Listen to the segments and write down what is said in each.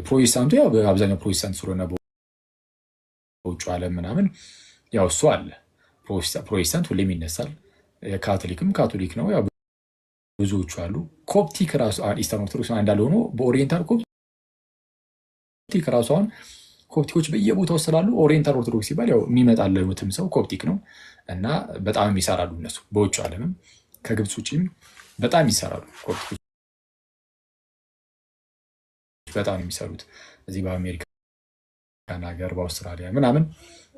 ፕሮቴስታንቱ ያው በአብዛኛው ፕሮቴስታንት ስለሆነ በውጭ ዓለም ምናምን ያው እሱ አለ። ፕሮቴስታንት ሁሌም ይነሳል። ካቶሊክም ካቶሊክ ነው። ያው ብዙዎቹ አሉ። ኮፕቲክ ራሱ ኢስተርን ኦርቶዶክስ እንዳለ ሆኖ በኦሪየንታል ኮፕቲክ ራሱ አሁን ኮፕቲኮች በየቦታው ስላሉ ኦሪየንታል ኦርቶዶክስ ሲባል ያው የሚመጣለትም ሰው ኮፕቲክ ነው እና በጣም ይሰራሉ እነሱ። በውጭ ዓለምም ከግብፅ ውጭም በጣም ይሰራሉ ኮፕቲኮች፣ በጣም የሚሰሩት እዚህ በአሜሪካን ሀገር በአውስትራሊያ ምናምን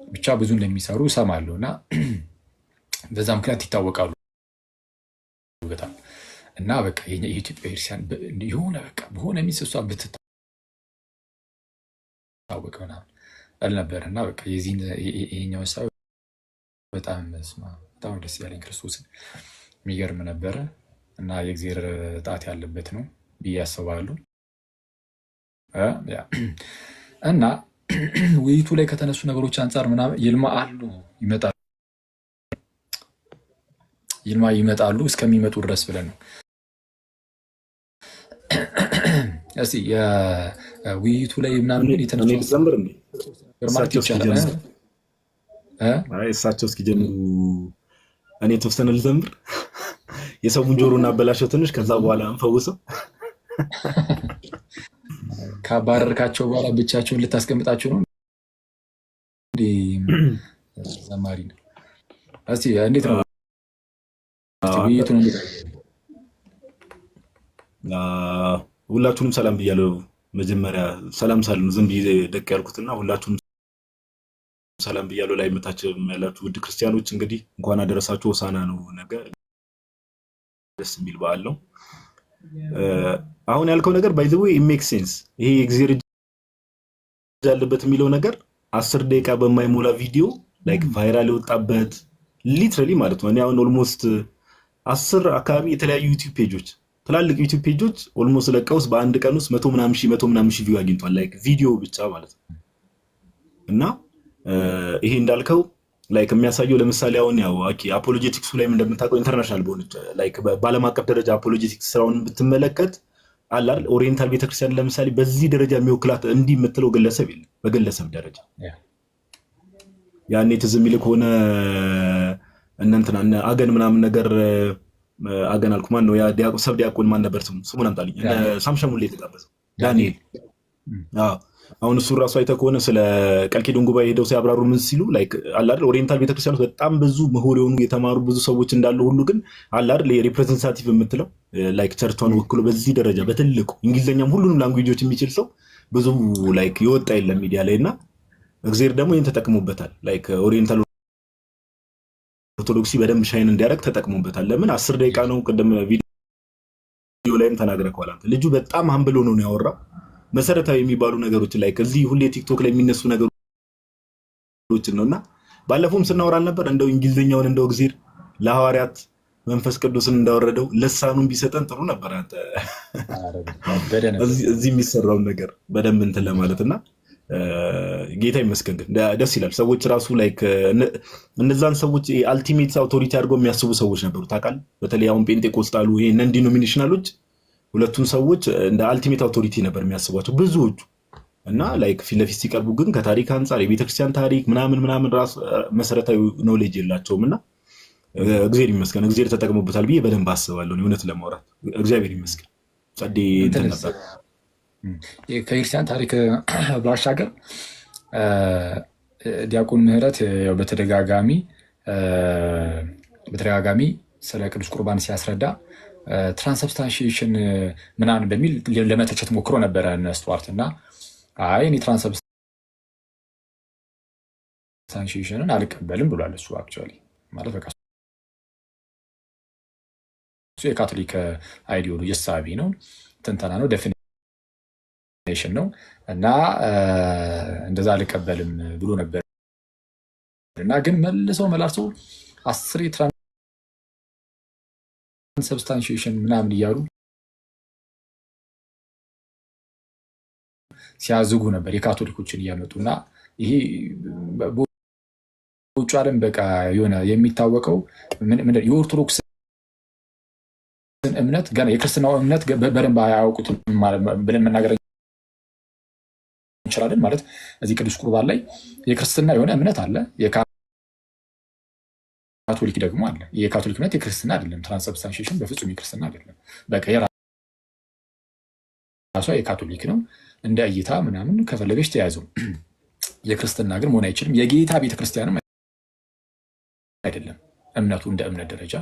ብቻ ብዙ እንደሚሰሩ እሰማለሁ እና በዛ ምክንያት ይታወቃሉ በጣም እና በቃ የኢትዮጵያ ቤተክርስቲያን የሆነ በቃ በሆነ ሚስ እሷ ብትታወቅ ምናምን አልነበር እና በቃ ይሄኛው ሀሳብ በጣም ደስ ያለኝ ክርስቶስን የሚገርም ነበረ እና የእግዚአብሔር ጣት ያለበት ነው ብዬ አስባለሁ። እና ውይይቱ ላይ ከተነሱ ነገሮች አንጻር ምናምን ይልማ ይመጣሉ እስከሚመጡ ድረስ ብለን ነው። እስቲ የውይይቱ ላይ ምናምን የተነሱ እሳቸው እስኪጀምሩ እኔ ተወሰነ ልዘምር። የሰውን ጆሮ እናበላሸው ትንሽ፣ ከዛ በኋላ እንፈውሰው። ካባረርካቸው በኋላ ብቻቸውን ልታስቀምጣቸው ነው እንዴ? ዘማሪ ነው። እስቲ እንዴት ነው ውይይቱን? ሁላችሁንም ሰላም ብያለሁ። መጀመሪያ ሰላም ሳልኑ ዝም ብዬ ደቅ ያልኩትና ሁላችሁንም ሰላም ብያለሁ። ላይ መታችሁ ያላችሁ ውድ ክርስቲያኖች እንግዲህ እንኳን አደረሳችሁ። ሆሳዕና ነው ነገ። ደስ የሚል በዓል ነው። አሁን ያልከው ነገር ባይ ዘ ዌይ ኢት ሜክ ሴንስ። ይሄ የእግዚአብሔር እጅ ያለበት የሚለው ነገር 10 ደቂቃ በማይሞላ ቪዲዮ ላይክ ቫይራል የወጣበት ሊትራሊ ማለት ነው። እኔ አሁን ኦልሞስት 10 አካባቢ የተለያዩ ዩቲዩብ ፔጆች፣ ትላልቅ ዩቲዩብ ፔጆች ኦልሞስት ለቀውስ በአንድ ቀን ውስጥ 100 ምናምን ሺህ ቪው አግኝቷል። ላይክ ቪዲዮ ብቻ ማለት ነው። እና ይሄ እንዳልከው ላይክ የሚያሳየው ለምሳሌ አሁን ያው አፖሎጄቲክሱ ላይም እንደምታውቀው ኢንተርናሽናል በሆነች ላይክ በዓለም አቀፍ ደረጃ አፖሎጄቲክስ ስራውን ብትመለከት አለ አይደል፣ ኦሪየንታል ቤተክርስቲያን ለምሳሌ በዚህ ደረጃ የሚወክላት እንዲህ የምትለው ግለሰብ የለም። በግለሰብ ደረጃ ያኔ ትዝ የሚል ከሆነ እንትና አገን ምናምን ነገር አገን አልኩ ማን ነው ያ ሰብ ዲያቆን ማን ነበር ስሙን አምጣልኝ። ሳምሸሙሌ የተጋበዘው ዳንኤል። አሁን እሱ ራሱ አይተህ ከሆነ ስለ ቃል ኪዳን ጉባኤ ሄደው ሲያብራሩ ምን ሲሉ ላይክ አለ አይደል ኦሪየንታል ቤተክርስቲያን በጣም ብዙ ምሁር የሆኑ የተማሩ ብዙ ሰዎች እንዳሉ ሁሉ ግን አለ አይደል የሪፕሬዘንታቲቭ የምትለው ላይክ ቸርቿን ወክሎ በዚህ ደረጃ በትልቁ እንግሊዘኛም ሁሉንም ላንጉዌጆች የሚችል ሰው ብዙ ላይክ ይወጣ የለም ሚዲያ ላይ። እና እግዚአብሔር ደግሞ ይሄን ተጠቅሞበታል። ላይክ ኦሪየንታል ኦርቶዶክሲ በደንብ ሻይን እንዲያደርግ ተጠቅሞበታል። ለምን 10 ደቂቃ ነው። ቅድም ቪዲዮ ላይም ተናግረከዋል አንተ። ልጁ በጣም ሀምብል ሆኖ ነው ያወራው። መሰረታዊ የሚባሉ ነገሮች ላይ ከዚህ ሁሌ ቲክቶክ ላይ የሚነሱ ነገሮችን ነውና ባለፈውም ስናወራል ነበር። እንደው እንግሊዘኛውን እንደው እግዚአብሔር ለሐዋርያት መንፈስ ቅዱስን እንዳወረደው ለሳኑን ቢሰጠን ጥሩ ነበር። አንተ እዚህ የሚሰራውን ነገር በደንብ እንትን ለማለትና ጌታ ይመስገን ግን ደስ ይላል። ሰዎች ራሱ ላይክ እነዛን ሰዎች አልቲሜት አውቶሪቲ አድርገው የሚያስቡ ሰዎች ነበሩ ታውቃለህ። በተለይ አሁን ጴንጤቆስጣሉ ይሄ ነን ዲኖሚኔሽናሎች ሁለቱን ሰዎች እንደ አልቲሜት አውቶሪቲ ነበር የሚያስቧቸው ብዙዎቹ። እና ላይክ ፊት ለፊት ሲቀርቡ ግን ከታሪክ አንጻር የቤተክርስቲያን ታሪክ ምናምን ራሱ መሰረታዊ ኖሌጅ የላቸውም። እና እግዚአብሔር ይመስገን እግዚአብሔር ተጠቅሞበታል ብዬ በደንብ አስባለሁ። እውነት ለማውራት እግዚአብሔር ይመስገን ጸዴ እንትን ነበር። ከክርስቲያን ታሪክ ባሻገር ዲያቆን ምህረት በተደጋጋሚ ስለ ቅዱስ ቁርባን ሲያስረዳ ትራንስብስታንሺዬሽን ምናምን በሚል ለመተቸት ሞክሮ ነበረ ስቱዋርት። እና አይ እኔ ትራንስብስታንሺዬሽንን አልቀበልም ብሏል እሱ። አክቹዋሊ ማለት በቃ እሱ የካቶሊክ አይዲዮሎጂ እሳቤ ነው፣ ትንተና ነው፣ ዴፊኒሽን ነው እና እንደዛ አልቀበልም ብሎ ነበር። እና ግን መልሰው መላልሰው 10 ትራንስብስታንሺዬሽን ምናምን እያሉ ሲያዝጉ ነበር የካቶሊኮችን እያመጡና ይሄ በውጭ ዓለም በቃ የሆነ የሚታወቀው የኦርቶዶክስ እምነት ገና የክርስትናው እምነት በደንብ አያውቁትም ብለን መናገር እንችላለን ማለት እዚህ ቅዱስ ቁርባን ላይ የክርስትና የሆነ እምነት አለ፣ የካቶሊክ ደግሞ አለ። የካቶሊክ እምነት የክርስትና አይደለም። ትራንስብስታንሺዬሽን በፍጹም የክርስትና አይደለም። በቃ የራሷ የካቶሊክ ነው እንደ እይታ ምናምን ከፈለገች ተያዘው። የክርስትና ግን መሆን አይችልም። የጌታ ቤተክርስቲያንም አይደለም እምነቱ እንደ እምነት ደረጃ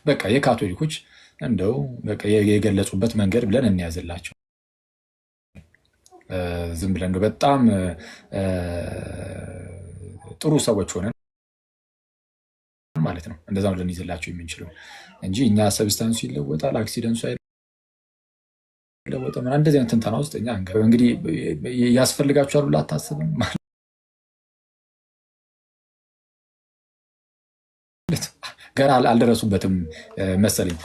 በቃ የካቶሊኮች እንደው በቃ የገለጹበት መንገድ ብለን እንያዝላቸው። ዝም ብለን በጣም ጥሩ ሰዎች ሆነን ማለት ነው እንደዛ ብለን ይዘላቸው የምንችለው እንጂ እኛ ሰብስታንሱ ይለወጣል አክሲደንሱ አይለወጥም ምናምን እንደዚህ አይነት ትንተና ውስጥ እኛ እንግዲህ ያስፈልጋችኋል ብላ አታስብም ማለት ገና አልደረሱበትም መሰለኝ።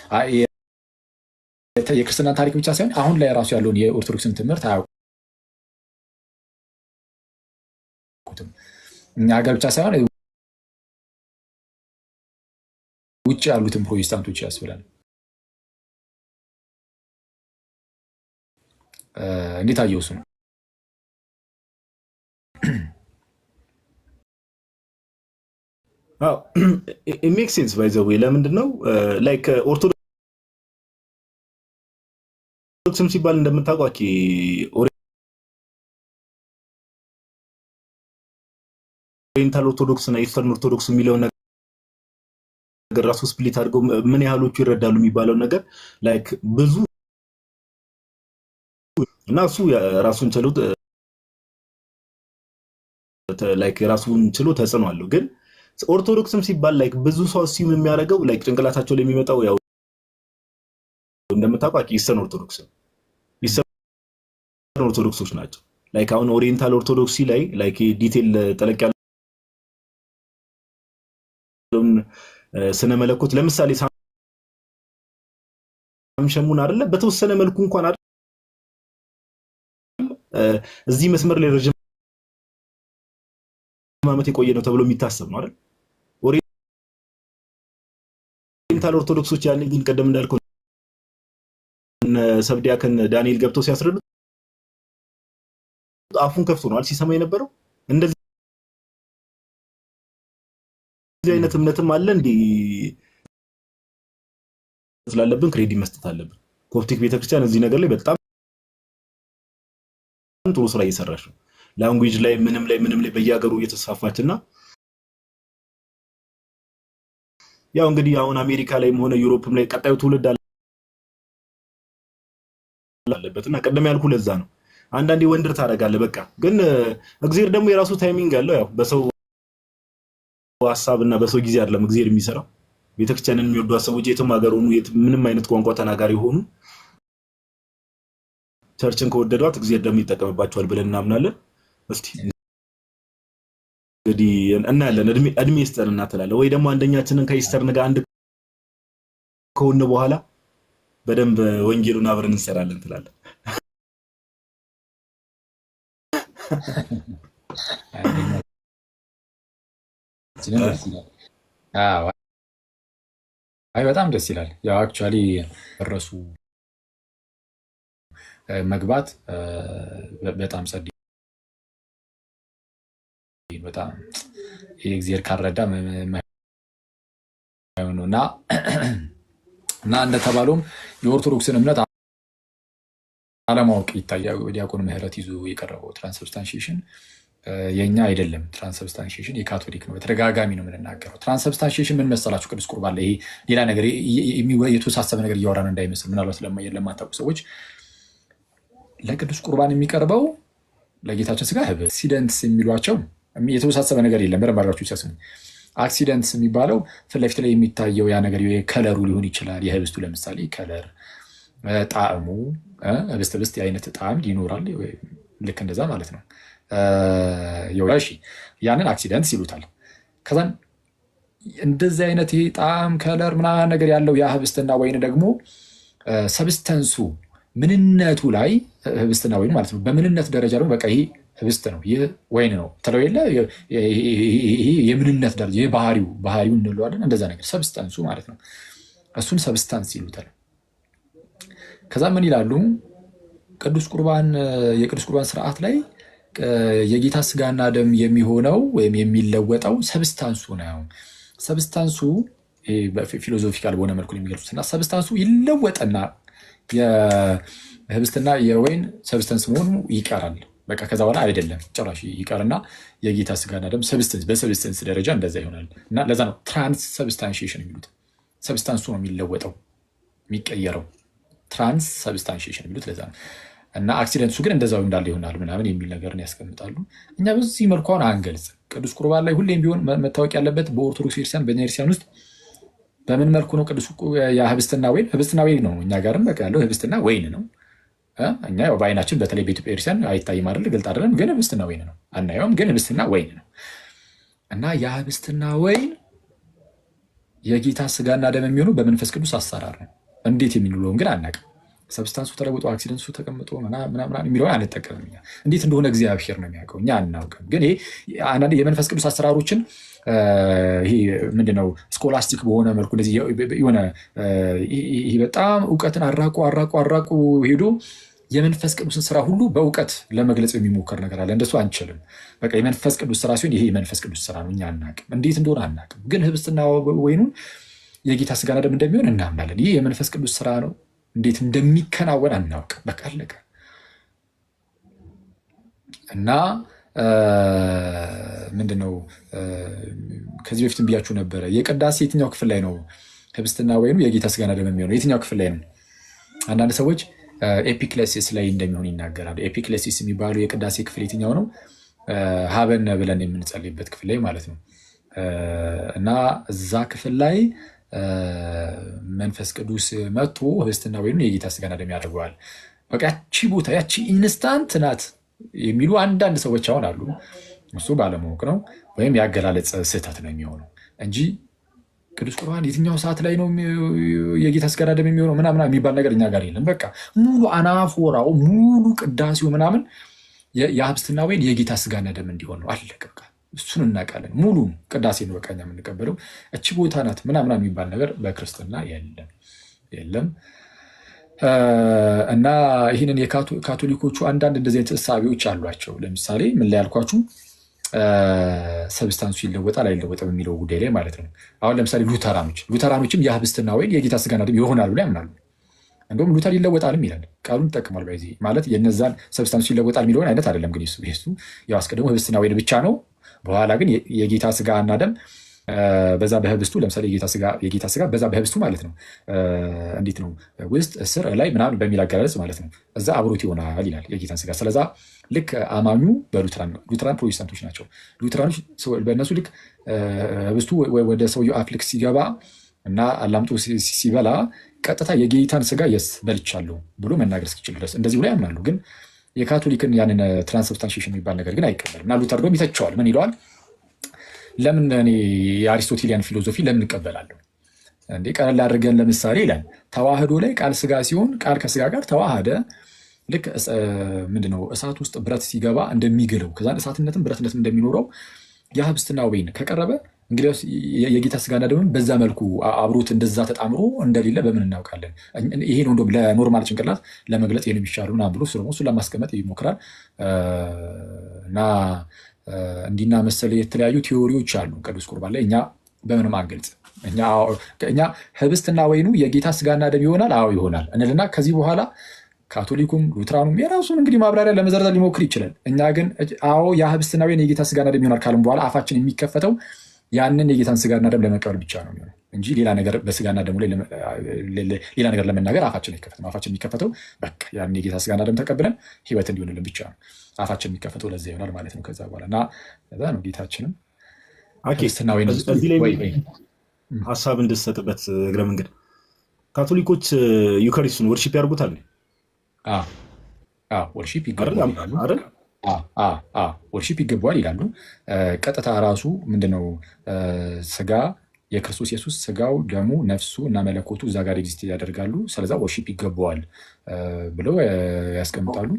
የክርስትና ታሪክ ብቻ ሳይሆን አሁን ላይ ራሱ ያለውን የኦርቶዶክስን ትምህርት አያውቁትም። እኛ ሀገር ብቻ ሳይሆን ውጭ ያሉትን ፕሮቴስታንቶች ያስብላል። እንዴት አየው እሱ ነው? ሜክ ሴንስ ባይ ዘ ዌይ። ለምንድን ነው ላይክ ኦርቶዶክስም ሲባል እንደምታውቋቂ ኦሪየንታል ኦርቶዶክስ እና ኢስተርን ኦርቶዶክስ የሚለውን ነገር ራሱ ስፕሊት አድርገው ምን ያህሎቹ ይረዳሉ የሚባለው ነገር ላይክ ብዙ እና እሱ ራሱን ችሎ ላይክ ራሱን ችሎ ተጽዕኖ አለው። ግን ኦርቶዶክስም ሲባል ላይክ ብዙ ሰው ሲም የሚያደርገው ላይክ ጭንቅላታቸው ላይ የሚመጣው ያው እንደምታውቋቂ ኢስተርን ኦርቶዶክሶች ናቸው። ላይክ አሁን ኦሪየንታል ኦርቶዶክሲ ላይ ላይክ ዲቴል ጠለቅ ያለውን ስነ መለኮት ለምሳሌ ሳምሸሙን አይደለ በተወሰነ መልኩ እንኳን አይደል እዚህ መስመር ላይ ረጅም ዓመት የቆየ ነው ተብሎ የሚታሰብ ነው አይደል? ኦሪየንታል ኦርቶዶክሶች ያኔ ግን ቀደም እንዳልከው ሰብዲያከን ዳንኤል ገብተው ሲያስረዱ አፉን ከፍቶ ነው ሲሰማ የነበረው። እንደዚህ አይነት እምነትም አለ እንዴ ስላለብን ክሬዲት መስጠት አለብን። ኮፕቲክ ቤተክርስቲያን እዚህ ነገር ላይ በጣም ጥሩ ስራ እየሰራች ነው። ላንጉዌጅ ላይ ምንም ላይ በየሀገሩ እየተስፋፋችና ያው እንግዲህ አሁን አሜሪካ ላይም ሆነ ዩሮፕም ላይ ቀጣዩ ትውልድ አለበትና ቀደም ያልኩ ለዛ ነው። አንዳንዴ ወንድር ታደርጋለህ በቃ። ግን እግዚአብሔር ደግሞ የራሱ ታይሚንግ አለው። ያው በሰው ሐሳብና በሰው ጊዜ አይደለም እግዚአብሔር የሚሰራው። ቤተክርስቲያንን የሚወዱ ሰዎች የትም ሀገር ሆኑ ምንም አይነት ቋንቋ ተናጋሪ ሆኑ ቸርችን ከወደዷት እግዚአብሔር ደግሞ ይጠቀምባቸዋል ብለን እናምናለን። እስቲ እንግዲህ እናያለን። እድሜ ይስጠንና ትላለህ ወይ ደግሞ አንደኛችንን ከኢስተርን ጋር አንድ ከሆነ በኋላ በደንብ ወንጌሉን አብረን እንሰራለን ትላለህ። አይ በጣም ደስ ይላል። ያው አክቹአሊ ረሱ መግባት በጣም ጸድ በጣም የእግዚአብሔር ካረዳ ነው እና እንደተባለውም የኦርቶዶክስን እምነት አለማወቅ ይታያል። ዲያቆን ምህረት ይዞ የቀረበው ትራንስብስታንሺዬሽን የኛ አይደለም። ትራንስብስታንሺዬሽን የካቶሊክ ነው። በተደጋጋሚ ነው የምንናገረው። ትራንስብስታንሺዬሽን ምን መሰላችሁ? ቅዱስ ቁርባን ላይ ይሄ ሌላ ነገር የተወሳሰበ ነገር እያወራን እንዳይመስል ምናልባት ለማታውቁ ሰዎች ለቅዱስ ቁርባን የሚቀርበው ለጌታችን ስጋ አክሲደንትስ የሚሏቸው የተወሳሰበ ነገር የለም። በደንብ አድርጋችሁ ሲያስሙ አክሲደንትስ የሚባለው ፊት ለፊት ላይ የሚታየው ያ ነገር ከለሩ ሊሆን ይችላል። የህብስቱ ለምሳሌ ከለር፣ ጣዕሙ ህብስት የአይነት ጣዕም ይኖራል። ልክ እንደዛ ማለት ነው። እሺ ያንን አክሲደንትስ ይሉታል። ከዛን እንደዚህ አይነት ይሄ ጣዕም ከለር ምናምን ነገር ያለው ያ ህብስትና ወይን ደግሞ ሰብስተንሱ ምንነቱ ላይ ህብስትና ወይን ማለት ነው። በምንነት ደረጃ ደግሞ በቃ ይሄ ህብስት ነው ይህ ወይን ነው ተለው የለ ይሄ የምንነት ደረጃ ባህሪው እንለዋለን። እንደዛ ነገር ሰብስተንሱ ማለት ነው። እሱን ሰብስታንስ ይሉታል። ከዛ ምን ይላሉ? የቅዱስ ቁርባን ስርዓት ላይ የጌታ ስጋና ደም የሚሆነው ወይም የሚለወጠው ሰብስታንሱ ነው። ሰብስታንሱ ፊሎዞፊካል በሆነ መልኩ የሚገልጹትና ሰብስታንሱ ይለወጥና የህብስትና የወይን ሰብስተንስ መሆኑ ይቀራል። በቃ ከዛ በኋላ አይደለም ጭራሽ ይቀርና የጌታ ስጋና ደም በሰብስተንስ ደረጃ እንደዛ ይሆናል። እና ለዛ ነው ትራንስ ሰብስታንሺዬሽን የሚሉት። ሰብስታንሱ ነው የሚለወጠው የሚቀየረው፣ ትራንስ ሰብስታንሺዬሽን የሚሉት ለዛ ነው። እና አክሲደንቱ ግን እንደዛው እንዳለ ይሆናል ምናምን የሚል ነገርን ያስቀምጣሉ። እኛ በዚህ መልኩ አሁን አንገልጽም። ቅዱስ ቁርባን ላይ ሁሌም ቢሆን መታወቅ ያለበት በኦርቶዶክስ ቤተክርስቲያን በእኛ ቤተክርስቲያን ውስጥ በምን መልኩ ነው ቅዱስ ህብስትና ወይን ነው። እኛ ጋርም በቃ ያለው ህብስትና ወይን ነው። እኛ በአይናችን በተለይ በኢትዮጵያ ቤተክርስቲያን አይታይም አይደል፣ ግልጥ አይደለም፣ ግን ህብስትና ወይን ነው። አናየውም፣ ግን ህብስትና ወይን ነው። እና ያ ህብስትና ወይን የጌታ ስጋና ደም የሚሆኑ በመንፈስ ቅዱስ አሰራር ነው። እንዴት የሚውለውን ግን አናውቅም። ሰብስታንሱ ተለውጦ አክሲደንሱ ተቀምጦ ምናምን የሚለውን አንጠቀምም። እኛ እንዴት እንደሆነ እግዚአብሔር ነው የሚያውቀው፣ እኛ አናውቅም። ግን ይሄ አንዳንድ የመንፈስ ቅዱስ አሰራሮችን ይሄ ምንድነው ስኮላስቲክ በሆነ መልኩ እንደዚህ የሆነ ይሄ በጣም እውቀትን አራቁ ሄዶ የመንፈስ ቅዱስን ስራ ሁሉ በእውቀት ለመግለጽ የሚሞከር ነገር አለ። እንደሱ አንችልም። በቃ የመንፈስ ቅዱስ ስራ ሲሆን ይሄ የመንፈስ ቅዱስ ስራ ነው። እኛ አናውቅም፣ እንዴት እንደሆነ አናውቅም። ግን ህብስትና ወይኑን የጌታ ስጋና ደም እንደሚሆን እናምናለን። ይህ የመንፈስ ቅዱስ ስራ ነው። እንዴት እንደሚከናወን አናውቅም። በቃ አለቀ። እና ምንድነው ከዚህ በፊትም ብያችሁ ነበረ፣ የቅዳሴ የትኛው ክፍል ላይ ነው ህብስትና ወይኑ የጌታ ስጋና ደም የሚሆነው? የትኛው ክፍል ላይ ነው? አንዳንድ ሰዎች ኤፒክሌሲስ ላይ እንደሚሆን ይናገራሉ። ኤፒክሌሲስ የሚባለው የቅዳሴ ክፍል የትኛው ነው? ሀበነ ብለን የምንጸልይበት ክፍል ላይ ማለት ነው። እና እዛ ክፍል ላይ መንፈስ ቅዱስ መጥቶ ህብስትና ወይኑን የጌታ ስጋና ደም ያደርገዋል። በቃ ያቺ ቦታ ያቺ ኢንስታንት ናት የሚሉ አንዳንድ ሰዎች አሁን አሉ። እሱ ባለማወቅ ነው ወይም ያገላለጽ ስህተት ነው የሚሆነው እንጂ ቅዱስ ቁርባን የትኛው ሰዓት ላይ ነው የጌታ ስጋና ደም የሚሆነው ምናምን የሚባል ነገር እኛ ጋር የለም። በቃ ሙሉ አናፎራው ሙሉ ቅዳሴው ምናምን የህብስትና ወይን የጌታ ስጋና ደም እንዲሆን ነው። አለቀ። በቃ እሱን እናውቃለን። ሙሉ ቅዳሴ ነው በቃ እኛ የምንቀበለው። እቺ ቦታ ናት ምናምን የሚባል ነገር በክርስትና የለም። እና ይህንን የካቶሊኮቹ አንዳንድ እንደዚህ አይነት እሳቤዎች አሏቸው። ለምሳሌ ምን ላይ ያልኳችሁ ሰብስታንሱ ይለወጣል አይለወጥም የሚለው ጉዳይ ላይ ማለት ነው። አሁን ለምሳሌ ሉተራኖችም የህብስትና ወይን የጌታ ስጋና ደም ይሆናሉ ብለው ያምናሉ። እንደውም ሉተር ይለወጣልም ይላል፣ ቃሉን ይጠቅማል። በዚህ ማለት የነዛን ሰብስታንሱ ይለወጣል የሚለውን አይነት አይደለም። ግን እሱ ያው አስቀድሞ ህብስትና ወይን ብቻ ነው። በኋላ ግን የጌታ ስጋና ደም በዛ በህብስቱ ለምሳሌ የጌታ ስጋ በዛ በህብስቱ ማለት ነው። እንዴት ነው ውስጥ እስር ላይ ምናምን በሚል አገላለጽ ማለት ነው። እዛ አብሮት ይሆናል ይላል የጌታን ስጋ። ስለዛ ልክ አማኙ ሉተራን ፕሮቴስታንቶች ናቸው። ሉተራኖች በእነሱ ልክ ህብስቱ ወደ ሰውየው አፍ ልክ ሲገባ እና አላምጦ ሲበላ ቀጥታ የጌታን ስጋ የስ በልቻለሁ ብሎ መናገር እስኪችል ድረስ እንደዚህ ብሎ ያምናሉ። ግን የካቶሊክን ያንን ትራንስብስታንሺዬሽን የሚባል ነገር ግን አይቀበልም። እና ሉተር ደግሞ ይተቸዋል። ምን ይለዋል? ለምን እኔ የአሪስቶቴሊያን ፊሎዞፊ ለምን እቀበላለሁ እንዴ? ቀለል አድርገን ለምሳሌ ይላል ተዋህዶ ላይ ቃል ስጋ ሲሆን ቃል ከስጋ ጋር ተዋህደ። ልክ ምንድነው እሳት ውስጥ ብረት ሲገባ እንደሚግለው ከዛ እሳትነትም ብረትነትም እንደሚኖረው የህብስትና ወይን ከቀረበ እንግዲህ የጌታ ስጋና ደምም በዛ መልኩ አብሮት እንደዛ ተጣምሮ እንደሌለ በምን እናውቃለን? ይሄ ነው እንደውም ለኖርማል ጭንቅላት ለመግለጽ ይሄን የሚሻሉ ምናምን ብሎ እሱን ለማስቀመጥ ይሞክራል። እና እንዲና መሰል የተለያዩ ቲዎሪዎች አሉ ቅዱስ ቁርባን ላይ። እኛ በምንም አንገልጽ። እኛ ህብስትና ወይኑ የጌታ ስጋና ደም ይሆናል፣ አዎ ይሆናል እንልና ከዚህ በኋላ ካቶሊኩም ሉትራኑም የራሱን እንግዲህ ማብራሪያ ለመዘርዘር ሊሞክር ይችላል። እኛ ግን አዎ ያ ህብስትና ወይን የጌታ ስጋና ደም ይሆናል ካልን በኋላ አፋችን የሚከፈተው ያንን የጌታን ስጋና ደም ለመቀበል ብቻ ነው የሚሆነው እንጂ ሌላ ነገር በስጋና ደሙ ላይ ሌላ ነገር ለመናገር አፋችን አይከፈትም። አፋችን የሚከፈተው በቃ ያንን የጌታ ስጋና ደም ተቀብለን ህይወት እንዲሆንልን ብቻ ነው አፋችን የሚከፈተው። ለዛ ይሆናል ማለት ነው። ከዛ በኋላ እና ከዛ ነው ጌታችንም ህብስትና ወይን ሀሳብ እንድትሰጥበት እግረ መንገድ ካቶሊኮች ዩካሪስቱን ወርሺፕ ያደርጉታል። ወርሺፕ ይገባል ወርሺፕ ይገባዋል ይላሉ። ቀጥታ ራሱ ምንድነው ስጋ የክርስቶስ ኢየሱስ ስጋው ደሙ ነፍሱ እና መለኮቱ እዛ ጋር ኤግዚስት ያደርጋሉ። ስለዛ ወርሺፕ ይገባዋል ብለው ያስቀምጣሉ።